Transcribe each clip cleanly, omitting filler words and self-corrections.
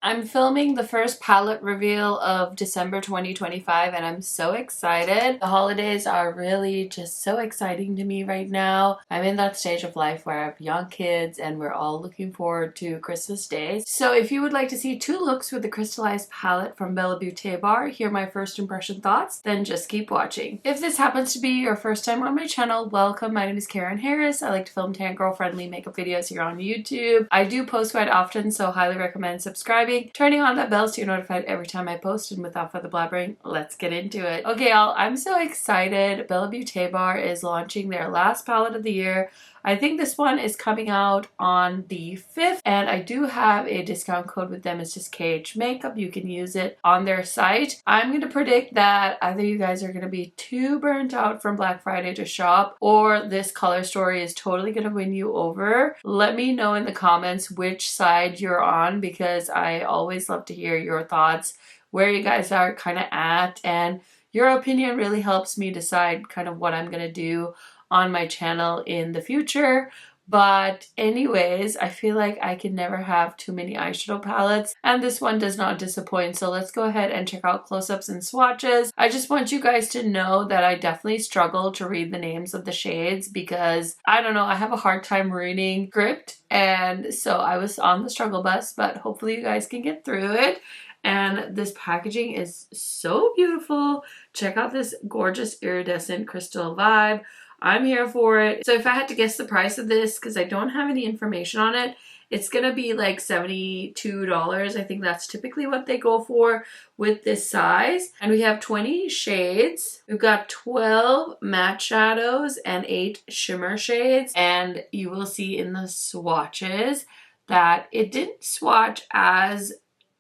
I'm filming the first palette reveal of December 2025 and I'm so excited. The holidays are really just so exciting to me right now. I'm in that stage of life where I have young kids and we're all looking forward to Christmas Day. So if you would like to see two looks with the Crystallized palette from Bella Beaute Bar, hear my first impression thoughts, then just keep watching. If this happens to be your first time on my channel, welcome. My name is Karen Harris. I like to film tan girl friendly makeup videos here on YouTube. I do post quite often, so highly recommend subscribing, turning on that bell so you're notified every time I post, and without further blabbering, let's get into it. Okay y'all, I'm so excited. Bella Beaute Bar is launching their last palette of the year. I think this one is coming out on the 5th, and I do have a discount code with them. It's just KH Makeup. You can use it on their site. I'm going to predict that either you guys are going to be too burnt out from Black Friday to shop, or this color story is totally going to win you over. Let me know in the comments which side you're on, because I always love to hear your thoughts, where you guys are kind of at, and your opinion really helps me decide kind of what I'm going to do on my channel in the future. But anyways, I feel like I can never have too many eyeshadow palettes, and this one does not disappoint. So let's go ahead and check out close-ups and swatches. I just want you guys to know that I definitely struggle to read the names of the shades because, I don't know, I have a hard time reading script, and so I was on the struggle bus, but hopefully you guys can get through it. And this packaging is so beautiful. Check out this gorgeous iridescent crystal vibe. I'm here for it. So if I had to guess the price of this, because I don't have any information on it, it's gonna be like $72. I think that's typically what they go for with this size. And we have 20 shades. We've got 12 matte shadows and 8 shimmer shades. And you will see in the swatches that it didn't swatch as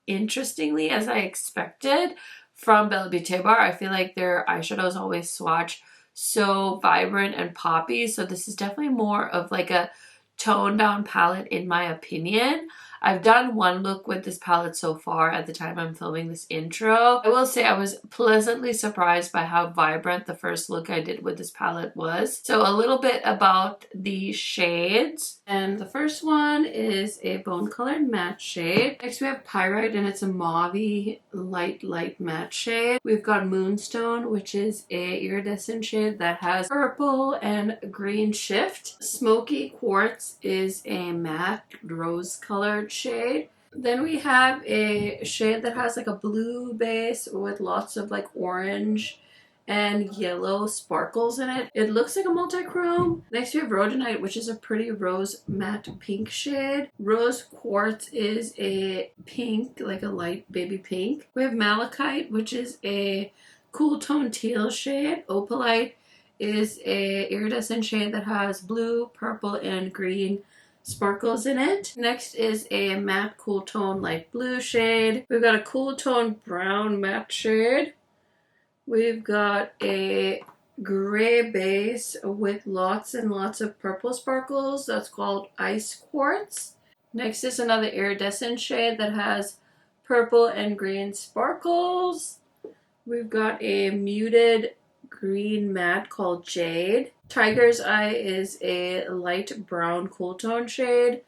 interestingly as I expected from Bella Beaute Bar. I feel like their eyeshadows always swatch so vibrant and poppy, so this is definitely more of like a toned down palette in my opinion. I've done one look with this palette so far at the time I'm filming this intro. I will say I was pleasantly surprised by how vibrant the first look I did with this palette was. So a little bit about the shades. And the first one is a bone colored matte shade. Next we have Pyrite, and it's a mauvey light matte shade. We've got Moonstone, which is a iridescent shade that has purple and green shift. Smoky Quartz is a matte rose colored shade. Then we have a shade that has like a blue base with lots of like orange and yellow sparkles in it. It looks like a multi-chrome. Next we have Rhodonite, which is a pretty rose matte pink shade. Rose Quartz is a pink, like a light baby pink. We have Malachite, which is a cool tone teal shade. Opalite is a iridescent shade that has blue, purple, and green sparkles in it. Next is a matte cool tone light blue shade. We've got a cool tone brown matte shade. We've got a gray base with lots and lots of purple sparkles. That's called Ice Quartz. Next is another iridescent shade that has purple and green sparkles. We've got a muted green matte called Jade. Tiger's Eye is a light brown cool tone shade.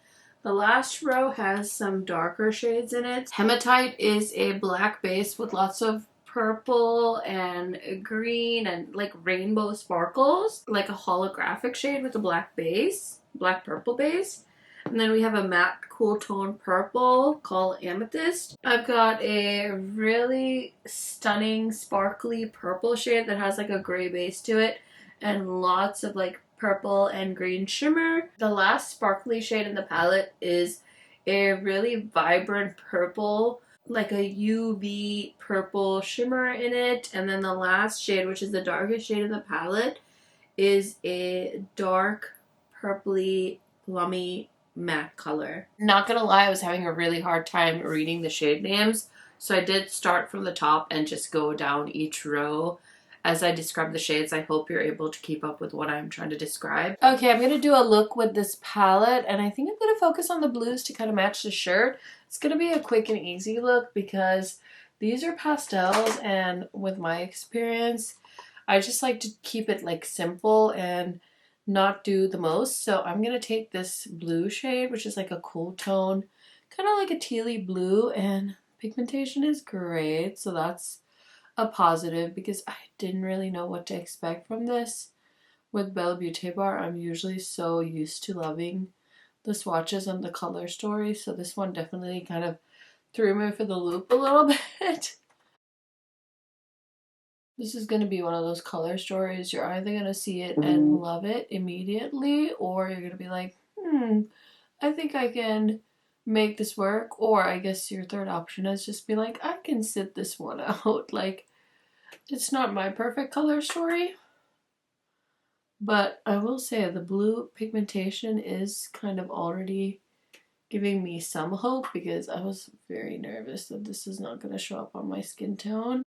The last row has some darker shades in it. Hematite is a black base with lots of purple and green and like rainbow sparkles, like a holographic shade with a black base, black purple base. And then we have a matte cool tone purple called Amethyst. I've got a really stunning sparkly purple shade that has like a gray base to it and lots of like purple and green shimmer. The last sparkly shade in the palette is a really vibrant purple, like a UV purple shimmer in it. And then the last shade, which is the darkest shade in the palette, is a dark purpley plummy matte color. Not gonna lie, I was having a really hard time reading the shade names, so I did start from the top and just go down each row as I describe the shades. I hope you're able to keep up with what I'm trying to describe. Okay, I'm gonna do a look with this palette, and I think I'm gonna focus on the blues to kind of match the shirt. It's gonna be a quick and easy look because these are pastels, and with my experience, I just like to keep it like simple and not do the most. So I'm gonna take this blue shade, which is like a cool tone kind of like a tealy blue, and pigmentation is great, so that's a positive because I didn't really know what to expect from this. With Bella Beaute Bar, I'm usually so used to loving the swatches and the color story, so this one definitely kind of threw me for the loop a little bit. This is going to be one of those color stories. You're either going to see it and love it immediately, or you're going to be like, I think I can make this work. Or I guess your third option is just be like, I can sit this one out. Like, it's not my perfect color story. But I will say the blue pigmentation is kind of already giving me some hope, because I was very nervous that this is not going to show up on my skin tone.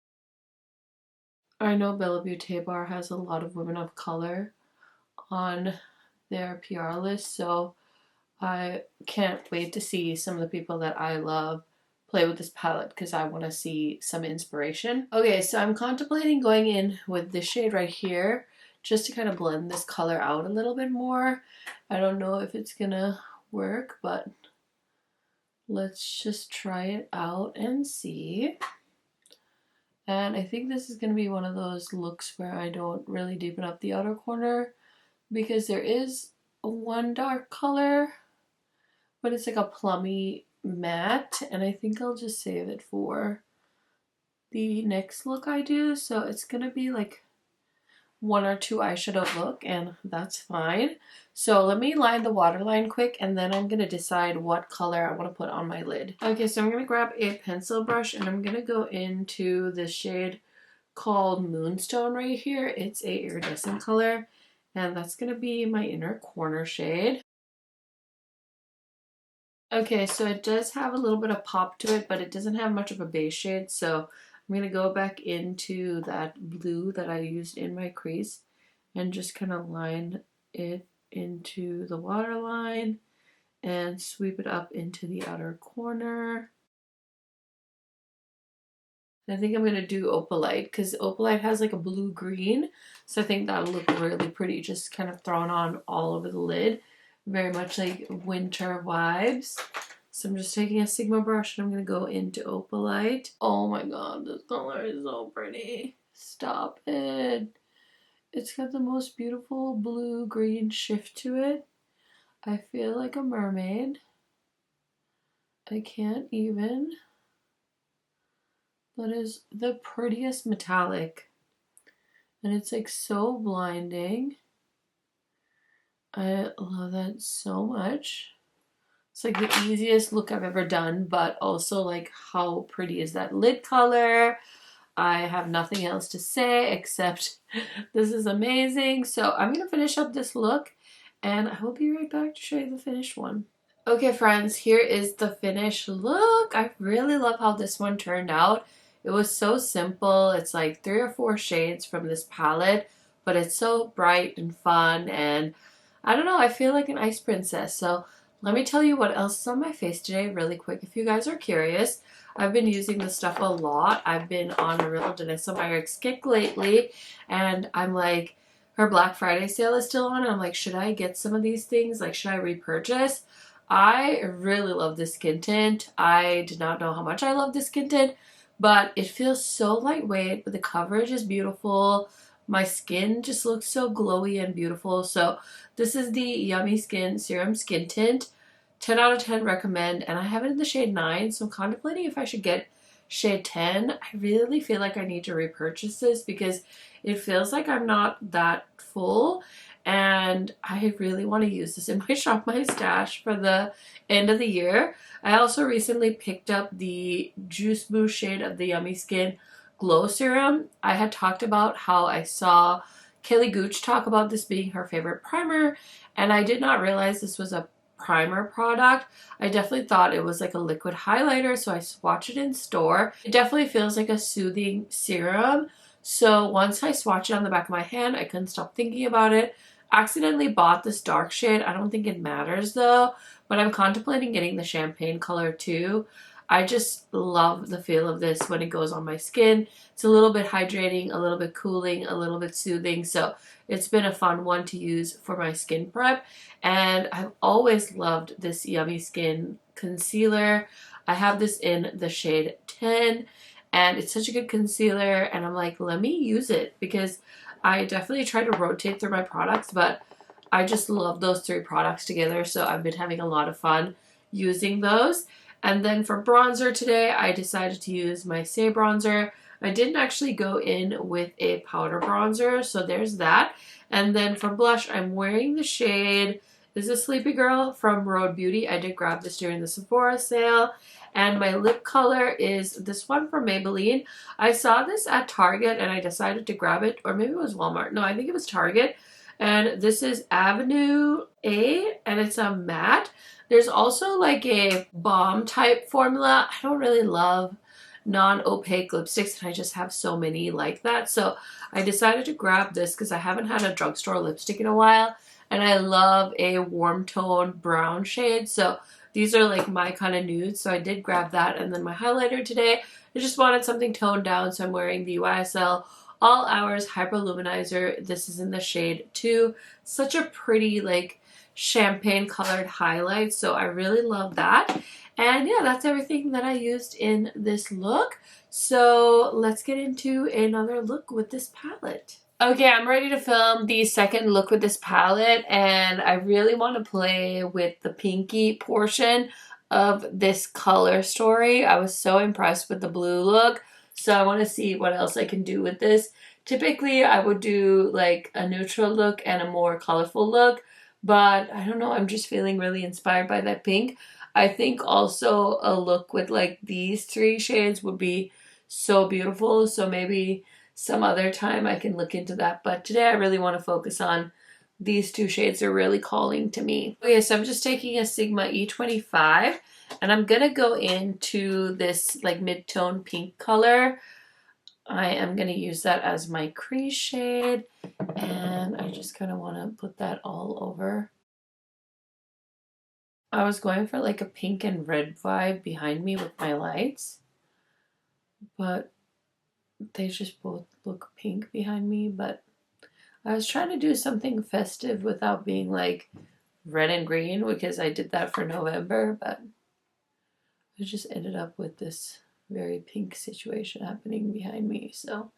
I know Bella Beaute Bar has a lot of women of color on their PR list, so I can't wait to see some of the people that I love play with this palette, because I want to see some inspiration. Okay, so I'm contemplating going in with this shade right here just to kind of blend this color out a little bit more. I don't know if it's gonna work, but let's just try it out and see. And I think this is going to be one of those looks where I don't really deepen up the outer corner, because there is one dark color, but it's like a plummy matte, and I think I'll just save it for the next look I do. So it's going to be like one or two eyeshadow look, and that's fine. So let me line the waterline quick, and then I'm going to decide what color I want to put on my lid. Okay, so I'm going to grab a pencil brush, and I'm going to go into this shade called Moonstone right here. It's a iridescent color, and that's going to be my inner corner shade. Okay, so it does have a little bit of pop to it, but it doesn't have much of a base shade, so I'm going to go back into that blue that I used in my crease and just kind of line it into the waterline and sweep it up into the outer corner. I think I'm going to do Opalite, because Opalite has like a blue-green, so I think that'll look really pretty, just kind of thrown on all over the lid. Very much like winter vibes. So I'm just taking a Sigma brush and I'm going to go into Opalite. Oh my god, this color is so pretty. Stop it. It's got the most beautiful blue-green shift to it. I feel like a mermaid. I can't even. That is the prettiest metallic. And it's like so blinding. I love that so much. It's like the easiest look I've ever done, but also like how pretty is that lid color? I have nothing else to say except this is amazing. So I'm going to finish up this look, and I will be right back to show you the finished one. Okay friends, here is the finished look. I really love how this one turned out. It was so simple. It's like 3 or 4 shades from this palette, but it's so bright and fun, and I don't know, I feel like an ice princess. So let me tell you what else is on my face today really quick if you guys are curious. I've been using this stuff a lot. I've been on a real Danessa Meyer's kick lately, and I'm like, her Black Friday sale is still on, and I'm like, should I get some of these things? Like, should I repurchase? I really love this skin tint. I did not know how much I love this skin tint, but it feels so lightweight, but the coverage is beautiful. My skin just looks so glowy and beautiful. So this is the Yummy Skin Serum Skin Tint. 10 out of 10 recommend, and I have it in the shade 9, so I'm contemplating if I should get shade 10. I really feel like I need to repurchase this because it feels like I'm not that full, and I really want to use this in my Shop My Stash for the end of the year. I also recently picked up the Juice Boost shade of the Yummy Skin Glow Serum. I had talked about how I saw Kelly Gooch talk about this being her favorite primer, and I did not realize this was a primer product. I definitely thought it was like a liquid highlighter, so I swatched it in store. It definitely feels like a soothing serum. So once I swatched it on the back of my hand, I couldn't stop thinking about it. Accidentally bought this dark shade. I don't think it matters though, but I'm contemplating getting the champagne color too. I just love the feel of this when it goes on my skin. It's a little bit hydrating, a little bit cooling, a little bit soothing. So it's been a fun one to use for my skin prep. And I've always loved this Yummy Skin concealer. I have this in the shade 10 and it's such a good concealer, and I'm like, let me use it, because I definitely try to rotate through my products, but I just love those 3 products together, so I've been having a lot of fun using those. And then for bronzer today, I decided to use my Say bronzer. I didn't actually go in with a powder bronzer, so there's that. And then for blush, I'm wearing the shade, this is Sleepy Girl from Rhode Beauty. I did grab this during the Sephora sale. And my lip color is this one from Maybelline. I saw this at Target and I decided to grab it, or maybe it was Walmart. No, I think it was Target. And this is Avenue A, and it's a matte. There's also like a balm type formula. I don't really love non-opaque lipsticks, and I just have so many like that. So I decided to grab this because I haven't had a drugstore lipstick in a while, and I love a warm tone brown shade. So these are like my kind of nudes, so I did grab that. And then my highlighter today, I just wanted something toned down, so I'm wearing the YSL All Hours Hyper Luminizer. This is in the shade 2. Such a pretty like champagne colored highlight, so I really love that. And yeah, that's everything that I used in this look. So let's get into another look with this palette. Okay, I'm ready to film the second look with this palette, and I really want to play with the pinky portion of this color story. I was so impressed with the blue look, so I want to see what else I can do with this. Typically, I would do like a neutral look and a more colorful look, but I don't know, I'm just feeling really inspired by that pink. I think also a look with like these 3 shades would be so beautiful, so maybe some other time I can look into that, but today I really want to focus on these 2 shades. They're really calling to me. Okay, so I'm just taking a Sigma E25 and I'm gonna go into this like mid-tone pink color. I am gonna use that as my crease shade, and I just kind of want to put that all over. I was going for like a pink and red vibe behind me with my lights, but they just both look pink behind me. But I was trying to do something festive without being like red and green, because I did that for November, but I just ended up with this very pink situation happening behind me. So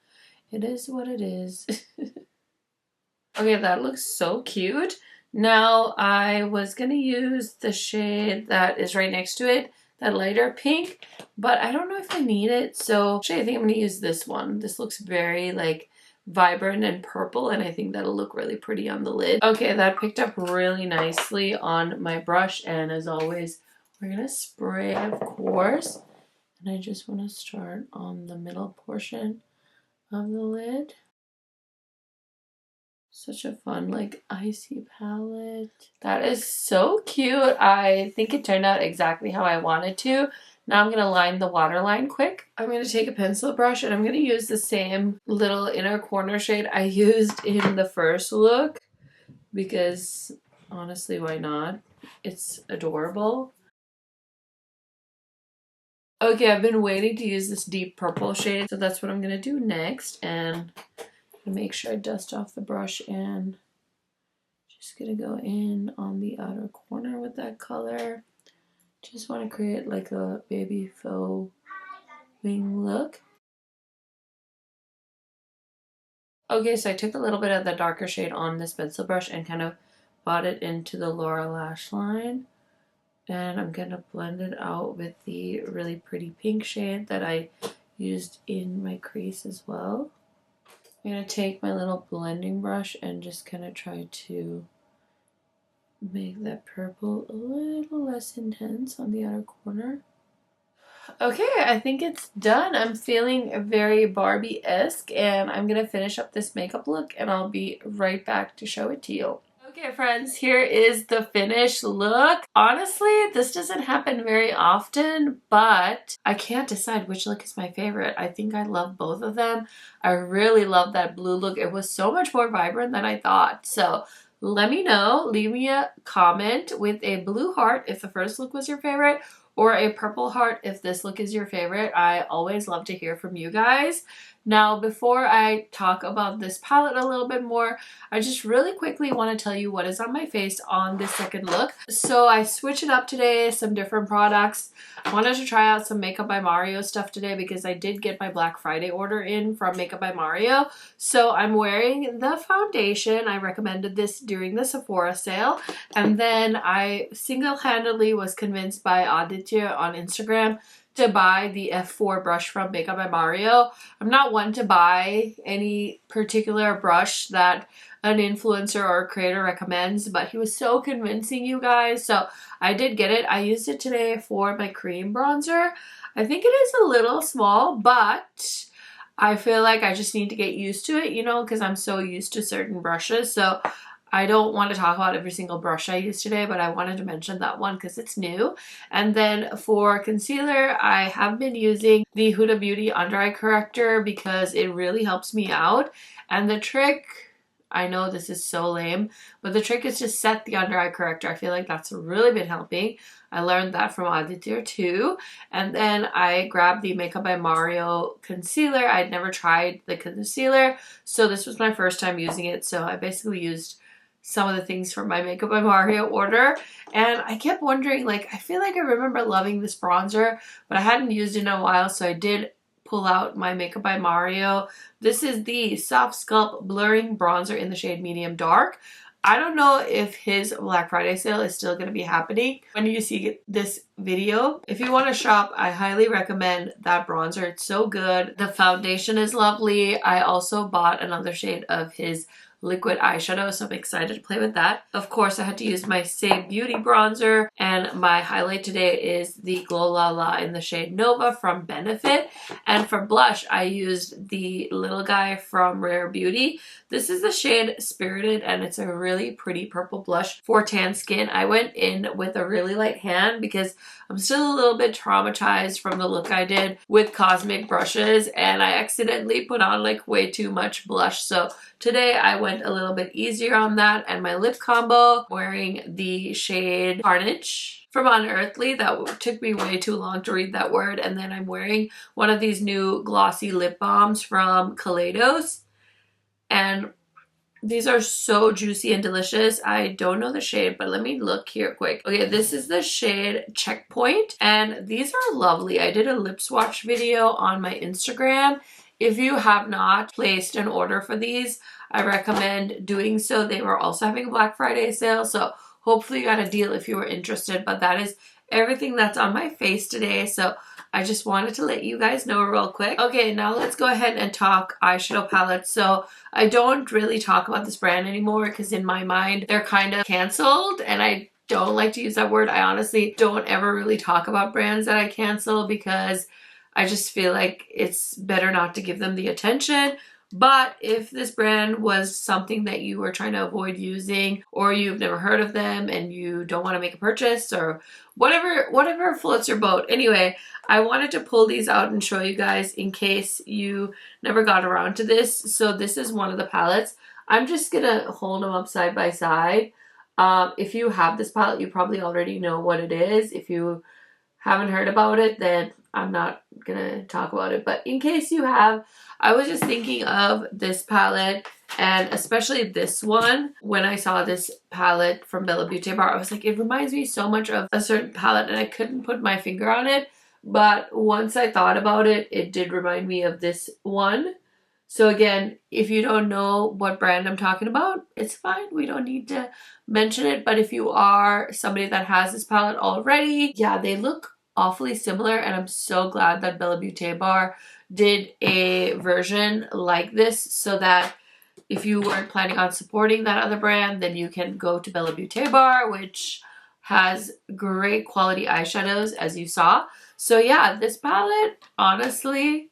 it is what it is. Okay, that looks so cute. Now I was gonna use the shade that is right next to it, that lighter pink, but I don't know if I need it, so actually I think I'm gonna use this one. This looks very like vibrant and purple, and I think that'll look really pretty on the lid. Okay, that picked up really nicely on my brush, and as always, we're gonna spray, of course, and I just want to start on the middle portion of the lid. Such a fun, like, icy palette. That is so cute. I think it turned out exactly how I wanted to. Now I'm going to line the waterline quick. I'm going to take a pencil brush and I'm going to use the same little inner corner shade I used in the first look, because honestly, why not? It's adorable. Okay, I've been waiting to use this deep purple shade, so that's what I'm going to do next. And make sure I dust off the brush, and just gonna go in on the outer corner with that color. Just want to create like a baby faux wing look. Okay, so I took a little bit of the darker shade on this pencil brush and kind of brought it into the lower lash line, and I'm gonna blend it out with the really pretty pink shade that I used in my crease as well. I'm going to take my little blending brush and just kind of try to make that purple a little less intense on the outer corner. Okay, I think it's done. I'm feeling very Barbie-esque, and I'm going to finish up this makeup look, and I'll be right back to show it to you. Okay, friends, here is the finished look. Honestly, this doesn't happen very often, but I can't decide which look is my favorite. I think I love both of them. I really love that blue look. It was so much more vibrant than I thought. So let me know. Leave me a comment with a blue heart if the first look was your favorite, or a purple heart if this look is your favorite. I always love to hear from you guys. Now, before I talk about this palette a little bit more, I just really quickly want to tell you what is on my face on this second look. So I switched it up today, some different products. I wanted to try out some Makeup by Mario stuff today because I did get my Black Friday order in from Makeup by Mario. So I'm wearing the foundation. I recommended this during the Sephora sale. And then I single-handedly was convinced by 𝒞𝓇𝓎𝓈𝓉𝒶𝓁𝓁𝒾𝓏ℯ to buy the F4 brush from Makeup by Mario. I'm not one to buy any particular brush that an influencer or a creator recommends, but he was so convincing, you guys. So I did get it. I used it today for my cream bronzer. I think it is a little small, but I feel like I just need to get used to it, you know, because I'm so used to certain brushes. So I don't want to talk about every single brush I used today, but I wanted to mention that one because it's new. And then for concealer, I have been using the Huda Beauty Under Eye Corrector because it really helps me out. And the trick, I know this is so lame, but the trick is to set the under eye corrector. I feel like that's really been helping. I learned that from 𝒞𝓇𝓎𝓈𝓉𝒶𝓁𝓁𝒾𝓏ℯ too. And then I grabbed the Makeup by Mario concealer. I'd never tried the concealer, so this was my first time using it. So I basically used some of the things from my Makeup by Mario order. And I kept wondering, like, I feel like I remember loving this bronzer, but I hadn't used it in a while, so I did pull out my Makeup by Mario. This is the Soft Sculpt Blurring Bronzer in the shade Medium Dark. I don't know if his Black Friday sale is still going to be happening when you see this video. If you want to shop, I highly recommend that bronzer. It's so good. The foundation is lovely. I also bought another shade of his liquid eyeshadow, so I'm excited to play with that. Of course, I had to use my Save Beauty bronzer, and my highlight today is the Glow La La in the shade Nova from Benefit. And for blush, I used the little guy from Rare Beauty. This is the shade Spirited, and it's a really pretty purple blush for tan skin. I went in with a really light hand because I'm still a little bit traumatized from the look I did with Cosmic brushes, and I accidentally put on like way too much blush. So today I went a little bit easier on that. And my lip combo, wearing the shade Carnage from Unearthly. That took me way too long to read that word. And then I'm wearing one of these new glossy lip balms from Kaleidos. And these are so juicy and delicious. I don't know the shade, but let me look here quick. Okay, this is the shade Checkpoint, and these are lovely. I did a lip swatch video on my Instagram. If you have not placed an order for these, I recommend doing so. They were also having a Black Friday sale, so hopefully you got a deal if you were interested. But that is everything that's on my face today, so I just wanted to let you guys know real quick. Okay, now let's go ahead and talk eyeshadow palettes. So I don't really talk about this brand anymore because in my mind they're kind of canceled, and I don't like to use that word. I honestly don't ever really talk about brands that I cancel because I just feel like it's better not to give them the attention. But if this brand was something that you were trying to avoid using, or you've never heard of them and you don't want to make a purchase, or whatever floats your boat. Anyway, I wanted to pull these out and show you guys in case you never got around to this. So this is one of the palettes. I'm just gonna hold them up side by side. If you have this palette, you probably already know what it is. If you haven't heard about it, then I'm not gonna talk about it. But in case you have, I was just thinking of this palette, and especially this one. When I saw this palette from Bella Beaute Bar, I was like, it reminds me so much of a certain palette, and I couldn't put my finger on it. But once I thought about it, it did remind me of this one. So again, if you don't know what brand I'm talking about, it's fine. We don't need to mention it. But if you are somebody that has this palette already, yeah, they look awfully similar, and I'm so glad that Bella Beaute Bar did a version like this so that if you weren't planning on supporting that other brand, then you can go to Bella Beaute Bar, which has great quality eyeshadows, as you saw. So yeah, this palette, honestly,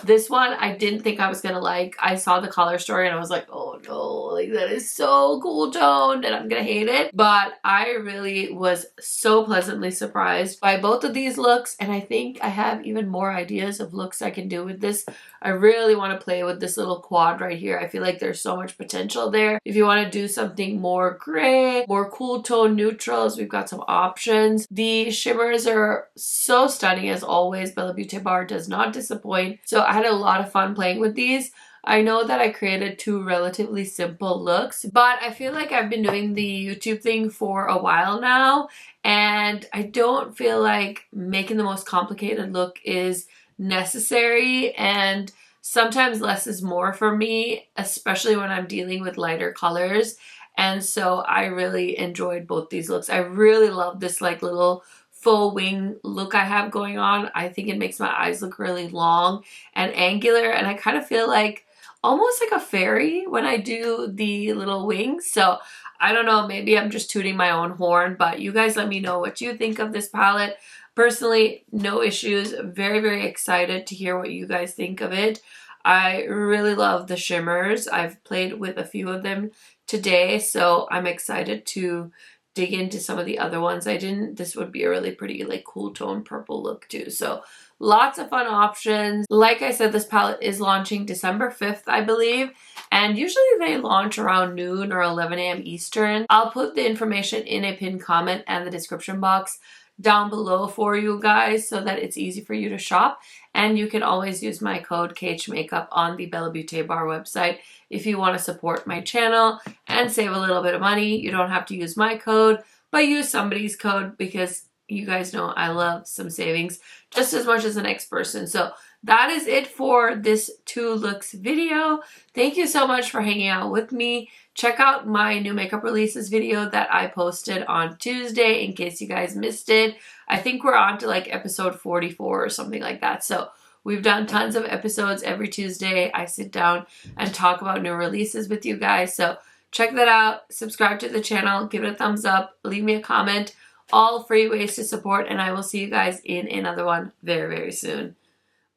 This one I didn't think I was gonna like. I saw the color story and I was like, oh no, like that is so cool toned and I'm gonna hate it. But I really was so pleasantly surprised by both of these looks, and I think I have even more ideas of looks I can do with this. I really want to play with this little quad right here. I feel like there's so much potential there. If you want to do something more gray, more cool tone neutrals, we've got some options. The shimmers are so stunning as always. Bella Beaute Bar does not disappoint. So I had a lot of fun playing with these. I know that I created 2 relatively simple looks, but I feel like I've been doing the YouTube thing for a while now, and I don't feel like making the most complicated look is necessary, and sometimes less is more for me, especially when I'm dealing with lighter colors. And so I really enjoyed both these looks. I really love this like little full wing look I have going on. I think it makes my eyes look really long and angular, and I kind of feel like almost like a fairy when I do the little wings. So I don't know, maybe I'm just tooting my own horn, but you guys let me know what you think of this palette. Personally, no issues. Very, very excited to hear what you guys think of it. I really love the shimmers. I've played with a few of them today, so I'm excited to dig into some of the other ones I didn't. This would be a really pretty like cool tone purple look too. So lots of fun options. Like I said, this palette is launching December 5th, I believe. And usually they launch around noon or 11 a.m. Eastern. I'll put the information in a pinned comment and the description box down below for you guys so that it's easy for you to shop. And you can always use my code 𝒞𝓎ℎ𝓁𝓁𝒾𝓏 on the Bella Beaute Bar website if you want to support my channel and save a little bit of money. You don't have to use my code, but use somebody's code, because you guys know I love some savings just as much as the next person. So that is it for this 2 looks video. Thank you so much for hanging out with me. Check out my new makeup releases video that I posted on Tuesday in case you guys missed it. I think we're on to like episode 44 or something like that. So we've done tons of episodes every Tuesday. I sit down and talk about new releases with you guys. So check that out. Subscribe to the channel. Give it a thumbs up. Leave me a comment. All free ways to support, and I will see you guys in another one very, very soon.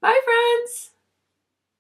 Bye, friends!